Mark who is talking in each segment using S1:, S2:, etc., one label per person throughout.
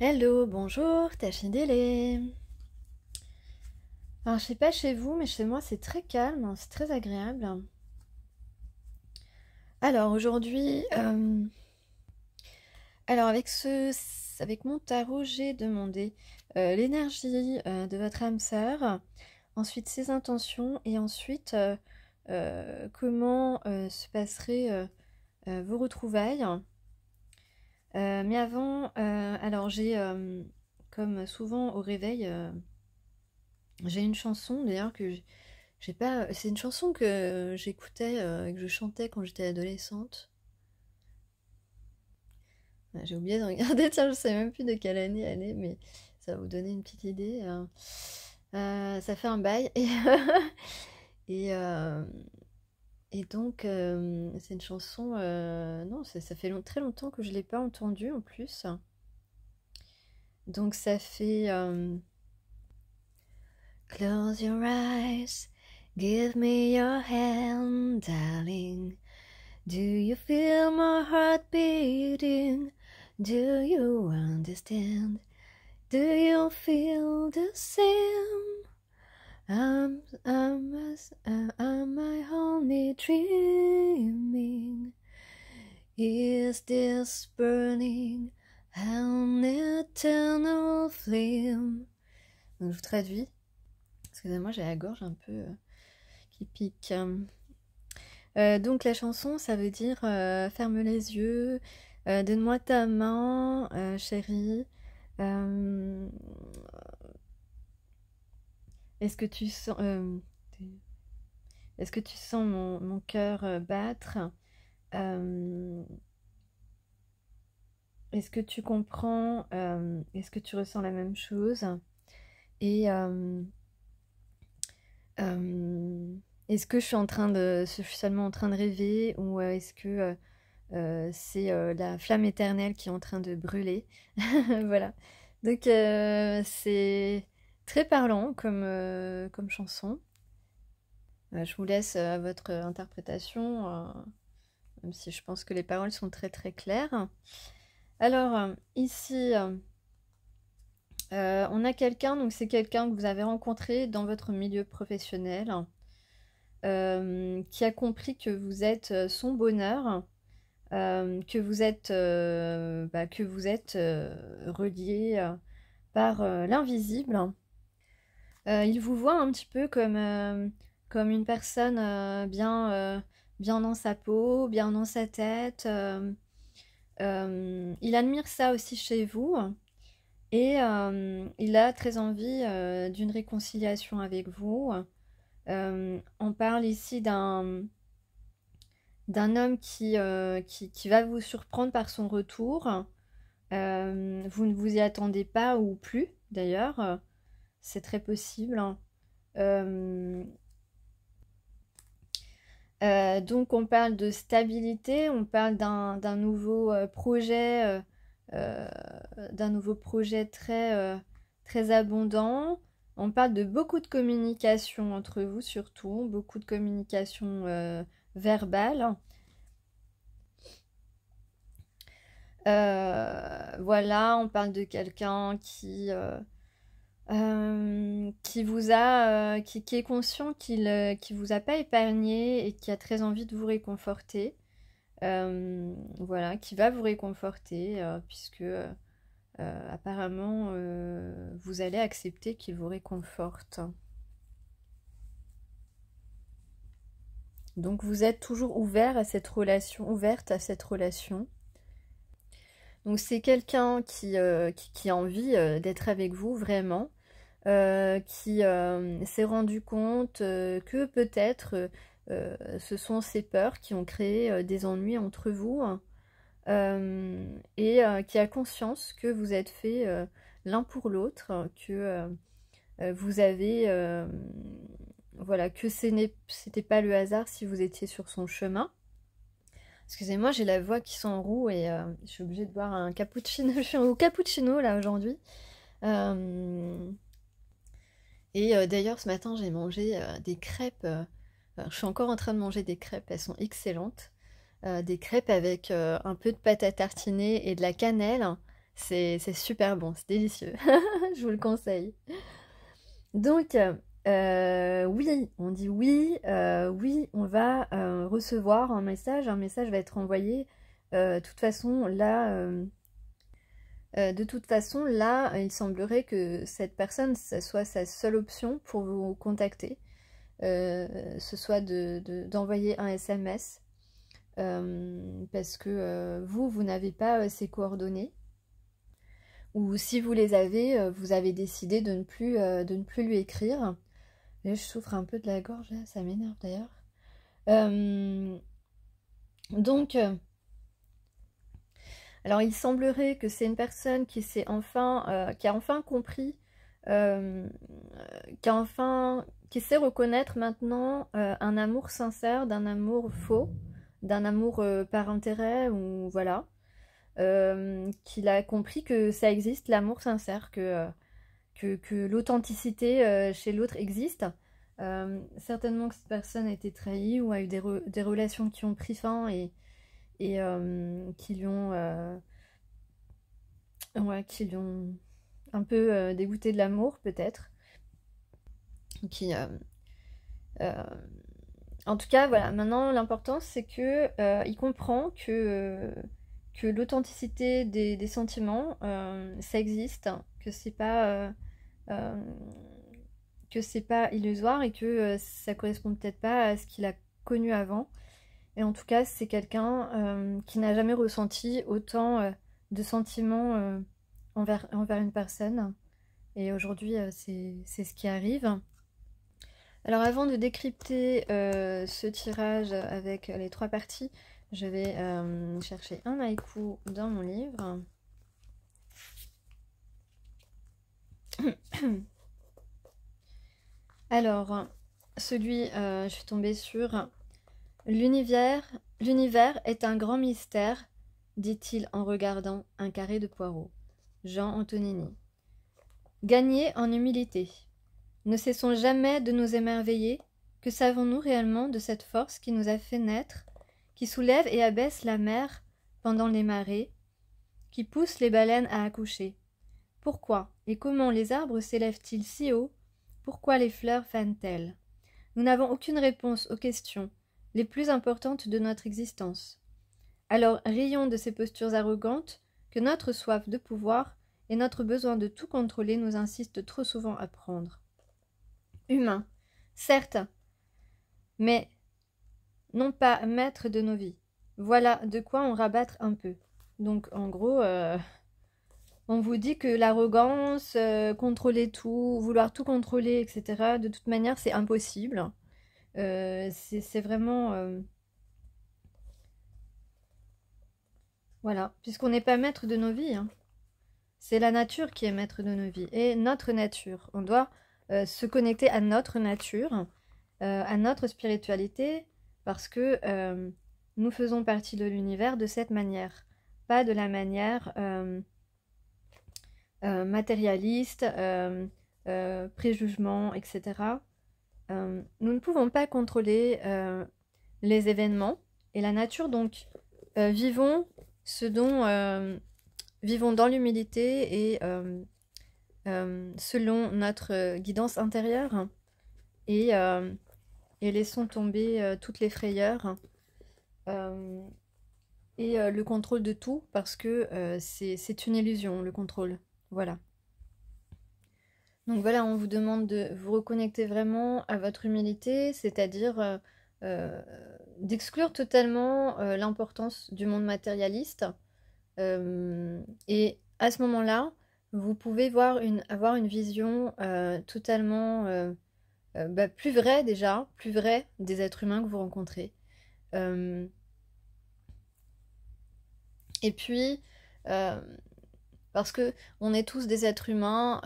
S1: Hello, bonjour, Tachidele. Alors, je sais pas chez vous, mais chez moi, c'est très calme, c'est très agréable. Alors, aujourd'hui, avec mon tarot, j'ai demandé l'énergie de votre âme sœur, ensuite ses intentions, et ensuite comment se passeraient vos retrouvailles. Mais avant, alors j'ai, comme souvent au réveil, j'ai une chanson d'ailleurs j'ai pas. C'est une chanson que j'écoutais et que je chantais quand j'étais adolescente. J'ai oublié de regarder, tiens, je sais même plus de quelle année elle est, mais ça va vous donner une petite idée. Ça fait un bail et, euh, et donc c'est une chanson. Non, ça fait très longtemps que je l'ai pas entendue en plus. Donc ça fait Close your eyes, give me your hand, darling. Do you feel my heart beating? Do you understand? Do you feel the same? Am I only dreaming? Is this burning an eternal flame? Donc je vous traduis. Excusez-moi, j'ai la gorge un peu qui pique. Donc la chanson, ça veut dire ferme les yeux, donne-moi ta main, chérie. Euh, est-ce que tu sens, est-ce que tu sens mon cœur battre? Euh, est-ce que tu comprends? Est-ce que tu ressens la même chose? Et est-ce que je suis seulement en train de rêver ou est-ce que c'est la flamme éternelle qui est en train de brûler. Voilà. Donc c'est très parlant comme chanson. Je vous laisse à votre interprétation, même si je pense que les paroles sont très très claires. Alors ici, on a quelqu'un, donc c'est quelqu'un que vous avez rencontré dans votre milieu professionnel, qui a compris que vous êtes son bonheur. Que vous êtes relié par l'invisible. Il vous voit un petit peu comme une personne bien dans sa peau, bien dans sa tête. Il admire ça aussi chez vous et il a très envie d'une réconciliation avec vous. On parle ici d'un homme qui va vous surprendre par son retour. Vous ne vous y attendez pas ou plus, d'ailleurs. C'est très possible. Euh, donc on parle de stabilité, on parle d'un nouveau projet, euh, d'un nouveau projet très abondant. On parle de beaucoup de communication entre vous surtout, beaucoup de communication verbale. Voilà, on parle de quelqu'un qui vous a, qui est conscient qu'il vous a pas épargné et qui a très envie de vous réconforter. Voilà, qui va vous réconforter puisque apparemment vous allez accepter qu'il vous réconforte. Donc vous êtes toujours ouvert à cette relation, ouverte à cette relation. Donc c'est quelqu'un qui a envie d'être avec vous vraiment, qui s'est rendu compte que peut-être ce sont ses peurs qui ont créé des ennuis entre vous et qui a conscience que vous êtes fait l'un pour l'autre, que vous avez voilà, que c'était pas le hasard si vous étiez sur son chemin. Excusez-moi, j'ai la voix qui s'enroue et je suis obligée de boire un cappuccino. Je suis au cappuccino là aujourd'hui. Euh, et d'ailleurs, ce matin, j'ai mangé des crêpes. Je suis encore en train de manger des crêpes, elles sont excellentes. Des crêpes avec un peu de pâte à tartiner et de la cannelle. C'est super bon, c'est délicieux. Je vous le conseille. Donc, oui, on dit oui, oui, on va recevoir un message va être envoyé. De toute façon, là, il semblerait que cette personne, ça soit sa seule option pour vous contacter. Ce soit d'envoyer un SMS, parce que vous n'avez pas ses coordonnées. Ou si vous les avez, vous avez décidé de ne plus lui écrire. Là, je souffre un peu de la gorge, là, ça m'énerve d'ailleurs. Euh, donc, alors il semblerait que c'est une personne qui qui a enfin compris, euh, qui sait reconnaître maintenant un amour sincère d'un amour faux, d'un amour par intérêt, ou voilà. Qu'il a compris que ça existe, l'amour sincère, que l'authenticité chez l'autre existe. Certainement que cette personne a été trahie ou a eu des relations qui ont pris fin et qui lui ont, ouais, qui lui ont un peu dégoûté de l'amour, peut-être. Qui, euh, en tout cas, voilà, maintenant l'important c'est que il comprend que l'authenticité des sentiments, ça existe, euh, que c'est pas illusoire et que ça correspond peut-être pas à ce qu'il a connu avant. Et en tout cas, c'est quelqu'un qui n'a jamais ressenti autant de sentiments envers une personne. Et aujourd'hui, c'est ce qui arrive. Alors avant de décrypter ce tirage avec les 3 parties, je vais chercher un haïku dans mon livre. Alors, je suis tombée sur l'univers est un grand mystère, dit-il en regardant un carré de poireaux. Jean Antonini. Gagner en humilité. Ne cessons jamais de nous émerveiller. Que savons-nous réellement de cette force qui nous a fait naître, qui soulève et abaisse la mer pendant les marées, qui pousse les baleines à accoucher? Pourquoi et comment les arbres s'élèvent-ils si haut? Pourquoi les fleurs fanent-elles? Nous n'avons aucune réponse aux questions les plus importantes de notre existence. Alors rions de ces postures arrogantes que notre soif de pouvoir et notre besoin de tout contrôler nous insistent trop souvent à prendre. Humains, certes, mais non pas maîtres de nos vies. Voilà de quoi en rabattre un peu. Donc en gros, on vous dit que l'arrogance, contrôler tout, vouloir tout contrôler, etc., de toute manière, c'est impossible. C'est vraiment... voilà, puisqu'on n'est pas maître de nos vies, hein. C'est la nature qui est maître de nos vies. Et notre nature, on doit se connecter à notre nature, à notre spiritualité, parce que nous faisons partie de l'univers de cette manière, pas de la manière matérialiste, préjugement, etc. Nous ne pouvons pas contrôler les événements et la nature, donc vivons vivons dans l'humilité et selon notre guidance intérieure et laissons tomber toutes les frayeurs et le contrôle de tout parce que c'est une illusion, le contrôle. Voilà. Donc voilà, on vous demande de vous reconnecter vraiment à votre humilité, c'est-à-dire d'exclure totalement l'importance du monde matérialiste. Et à ce moment-là, vous pouvez avoir une vision totalement plus vraie déjà, plus vraie des êtres humains que vous rencontrez. Et puis, parce que on est tous des êtres humains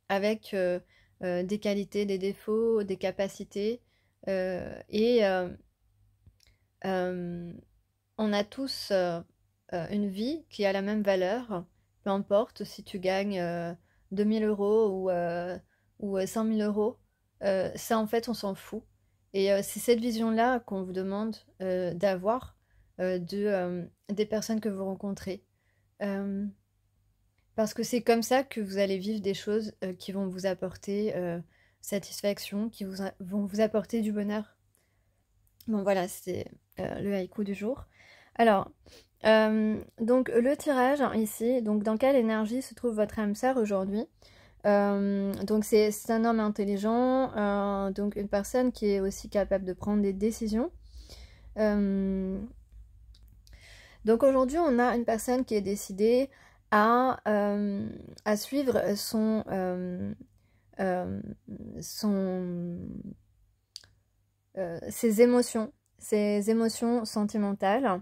S1: avec des qualités, des défauts, des capacités, et on a tous une vie qui a la même valeur, peu importe si tu gagnes 2000 € ou 5000 euros, ça en fait on s'en fout. Et c'est cette vision-là qu'on vous demande d'avoir des personnes que vous rencontrez. Parce que c'est comme ça que vous allez vivre des choses qui vont vous apporter satisfaction, qui vont vous apporter du bonheur. Bon voilà, c'est le haïku du jour. Alors, donc le tirage ici, donc dans quelle énergie se trouve votre âme sœur aujourd'hui? Donc c'est un homme intelligent, donc une personne qui est aussi capable de prendre des décisions. Donc aujourd'hui on a une personne qui est décidée à suivre ses émotions sentimentales,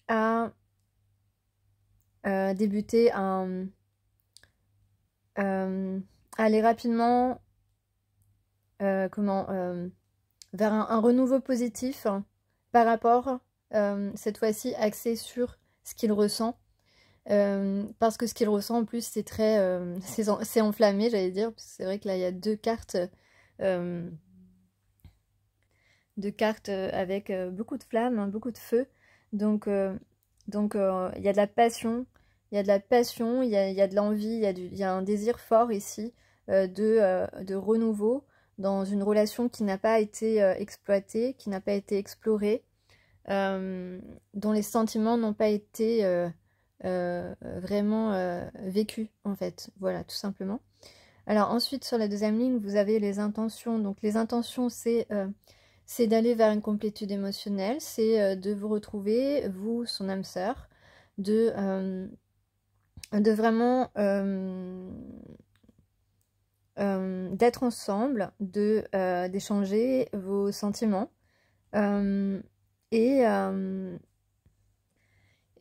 S1: à débuter aller rapidement vers un renouveau positif par rapport, cette fois-ci, axé sur ce qu'il ressent. Parce que ce qu'il ressent en plus c'est très c'est enflammé, j'allais dire, parce que c'est vrai que là il y a deux cartes avec beaucoup de flammes, hein, beaucoup de feu. Donc il y a de la passion, il y a de la passion, il y a de l'envie, il y a un désir fort ici de renouveau dans une relation qui n'a pas été exploitée, qui n'a pas été explorée, dont les sentiments n'ont pas été vraiment vécus en fait. Voilà, tout simplement. Alors ensuite sur la deuxième ligne vous avez les intentions. Donc les intentions c'est d'aller vers une complétude émotionnelle, c'est de vous retrouver, vous, son âme sœur, de vraiment d'être ensemble, d'échanger vos sentiments et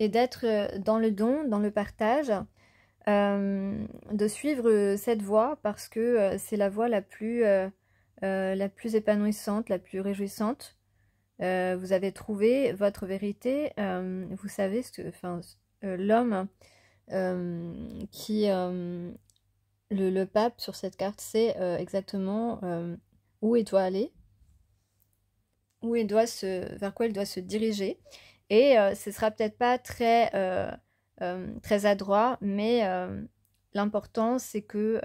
S1: d'être dans le don, dans le partage, de suivre cette voie parce que c'est la voie la plus épanouissante, la plus réjouissante. Vous avez trouvé votre vérité, vous savez ce que, enfin, l'homme qui le pape sur cette carte sait exactement où il doit aller, vers quoi il doit se diriger, et ce sera peut-être pas très très adroit, mais l'important c'est que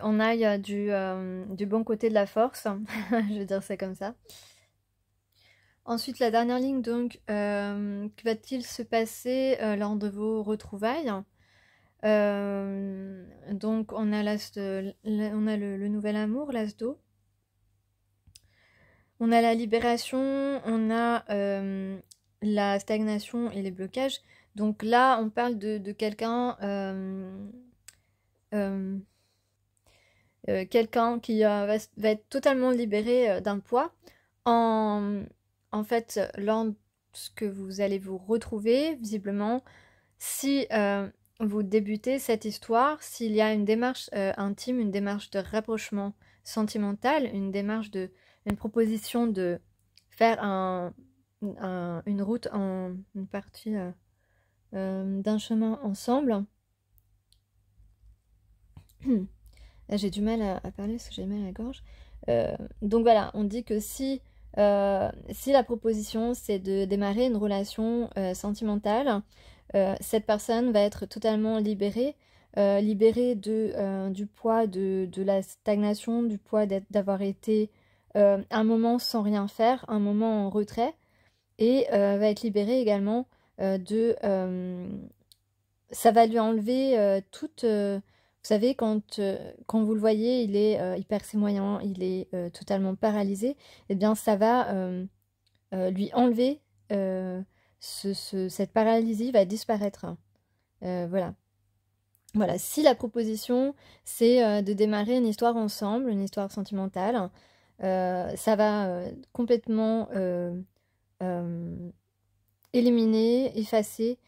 S1: on aille du bon côté de la force, je veux dire c'est comme ça. Ensuite, la dernière ligne, donc, que va-t-il se passer lors de vos retrouvailles? Donc, on a on a le nouvel amour, l'as d'eau. On a la libération, on a la stagnation et les blocages. Donc là, on parle de quelqu'un quelqu'un qui va être totalement libéré d'un poids. En fait, lorsque vous allez vous retrouver, visiblement, si vous débutez cette histoire, s'il y a une démarche intime, une démarche de rapprochement sentimental, une proposition de faire une route, une partie d'un chemin ensemble. J'ai du mal à parler parce que j'ai mal à la gorge. Donc voilà, on dit que si la proposition c'est de démarrer une relation sentimentale, cette personne va être totalement libérée, libérée du poids de la stagnation, du poids d'avoir été un moment sans rien faire, un moment en retrait, et va être libérée également ça va lui enlever toute... vous savez, quand vous le voyez, il est hyper ses moyens, il est totalement paralysé, eh bien ça va lui enlever cette paralysie, va disparaître. Voilà. Voilà, si la proposition c'est de démarrer une histoire ensemble, une histoire sentimentale, ça va complètement éliminer, effacer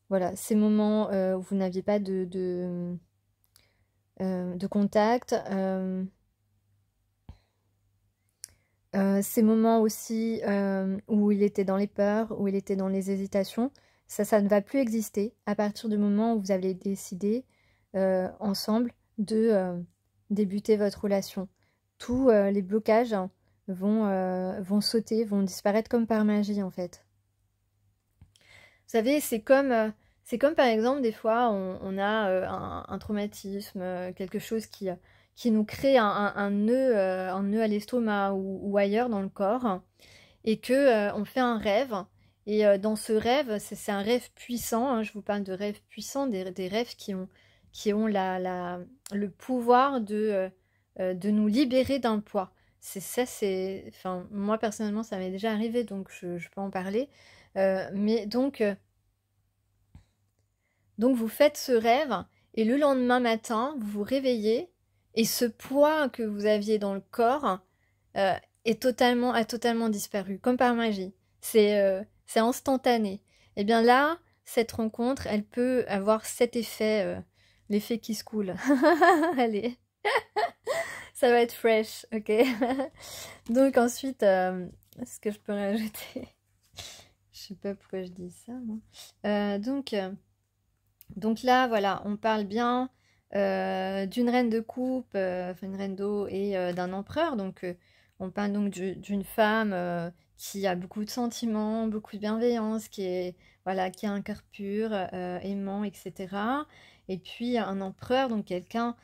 S1: voilà, ces moments où vous n'aviez pas de contact, ces moments aussi où il était dans les peurs, où il était dans les hésitations, ça ne va plus exister à partir du moment où vous avez décidé ensemble de débuter votre relation. Tous les blocages vont sauter, vont disparaître comme par magie en fait. Vous savez, c'est comme par exemple des fois on a un traumatisme, quelque chose qui nous crée un nœud à l'estomac ou ailleurs dans le corps, et que on fait un rêve. Et dans ce rêve, c'est un rêve puissant, hein, je vous parle de rêves puissants, des rêves qui ont le pouvoir de nous libérer d'un poids. C'est ça, enfin, moi personnellement, ça m'est déjà arrivé, donc je peux en parler. Mais donc vous faites ce rêve, et le lendemain matin, vous vous réveillez, et ce poids que vous aviez dans le corps euh, a totalement disparu, comme par magie. C'est instantané. Et bien là, cette rencontre, elle peut avoir cet effet, l'effet qui se coule. Allez, ça va être fresh, ok. Donc ensuite, ce que je peux rajouter, je sais pas pourquoi je dis ça, moi. Donc là, voilà, on parle bien d'une reine de coupe, enfin une reine d'eau, et d'un empereur. Donc on parle donc d'une femme qui a beaucoup de sentiments, beaucoup de bienveillance, voilà, qui a un cœur pur, aimant, etc. Et puis un empereur, donc quelqu'un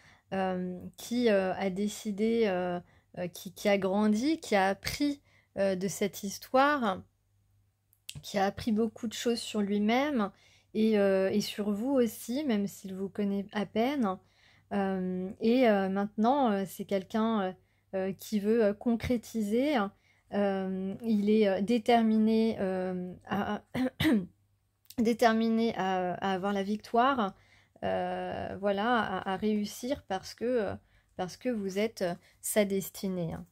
S1: qui a décidé, qui a grandi, qui a appris de cette histoire, qui a appris beaucoup de choses sur lui-même et sur vous aussi, même s'il vous connaît à peine. Maintenant, c'est quelqu'un qui veut concrétiser. Il est déterminé à avoir la victoire, voilà, à réussir parce que vous êtes sa destinée, hein.